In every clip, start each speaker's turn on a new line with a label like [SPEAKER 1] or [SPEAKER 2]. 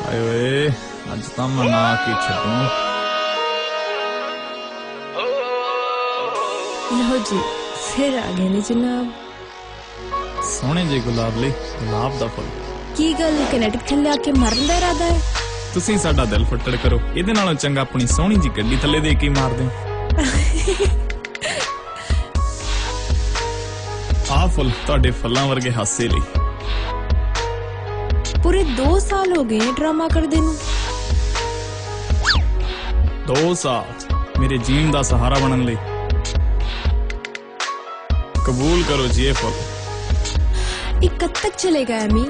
[SPEAKER 1] ਹਾਏ ਓਏ ਅੱਜ ਤਾਂ ਮਨਾ ਕੇ ਛੱਡੂ।
[SPEAKER 2] ਲਓ ਜੀ ਫਿਰ ਆ ਗਏ ਨੇ ਜਨਾਬ।
[SPEAKER 1] ਸੋਹਣੇ ਜੇ ਗੁਲਾਬ ਲਈ ਗੁਲਾਬ ਦਾ ਫੁੱਲ।
[SPEAKER 2] ਕੀ ਗੱਲ ਕੈਨੇਡਾ ਥੱਲੇ ਆ ਕੇ ਮਰਨ ਦਾ ਇਰਾਦਾ ਹੈ?
[SPEAKER 1] ਤੁਸੀਂ ਸਾਡਾ ਦਿਲ ਫੱਟੜ ਕਰੋ, ਇਹਦੇ ਨਾਲੋਂ ਚੰਗਾ ਆਪਣੀ ਸੋਹਣੀ ਜੀ ਗੱਡੀ ਥੱਲੇ ਦੇ ਕੇ ਮਾਰਦੇ। ਆਹ ਫੁੱਲ ਤੁਹਾਡੇ ਫੁੱਲਾਂ ਵਰਗੇ ਹਾਸੇ ਲਈ।
[SPEAKER 2] ਪੂਰੇ 2 ਸਾਲ ਹੋ ਗਏ ਡਰਾਮਾ ਕਰਦੇ ਨੂੰ।
[SPEAKER 1] 2 ਸਾਲ ਮੇਰੇ ਜੀਣ ਦਾ ਸਹਾਰਾ ਬਣਨ ਲਈ। ਕਬੂਲ ਕਰੋ ਜੀ ਇਹ ਫੁੱਲ।
[SPEAKER 2] ਇਹ ਕਦ ਤੱਕ ਚਲੇਗਾ ਐਮੀ?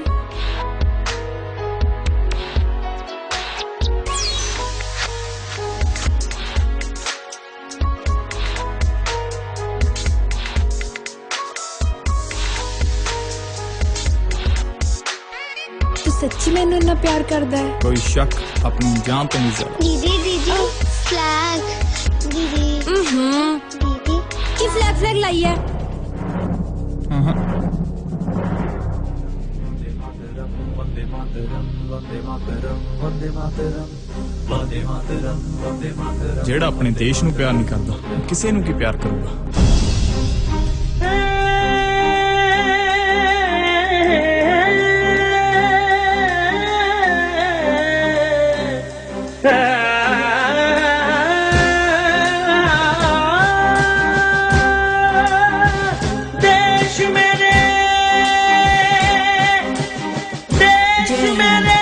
[SPEAKER 2] ਤੂੰ ਸੱਚੀ ਮੈਨੂੰ ਇੰਨਾ ਪਿਆਰ ਕਰਦਾ ਹੈ?
[SPEAKER 1] ਕੋਈ ਸ਼ੱਕ ਆਪਣੀ ਜਾਨ ਤੋਂ ਨਹੀਂ ਜ਼ਿਆਦਾ।
[SPEAKER 3] दीदी दीदी फ्लैग दीदी दीदी
[SPEAKER 2] ਕੀ ਫਲੈਗ ਲਾਈ ਹੈ?
[SPEAKER 1] ਜਿਹੜਾ ਆਪਣੇ ਦੇਸ਼ ਨੂੰ ਪਿਆਰ ਨਹੀਂ ਕਰਦਾ ਕਿਸੇ ਨੂੰ ਕੀ ਪਿਆਰ ਕਰੂਗਾ।
[SPEAKER 2] ਜੈ ਹਿੰਦ।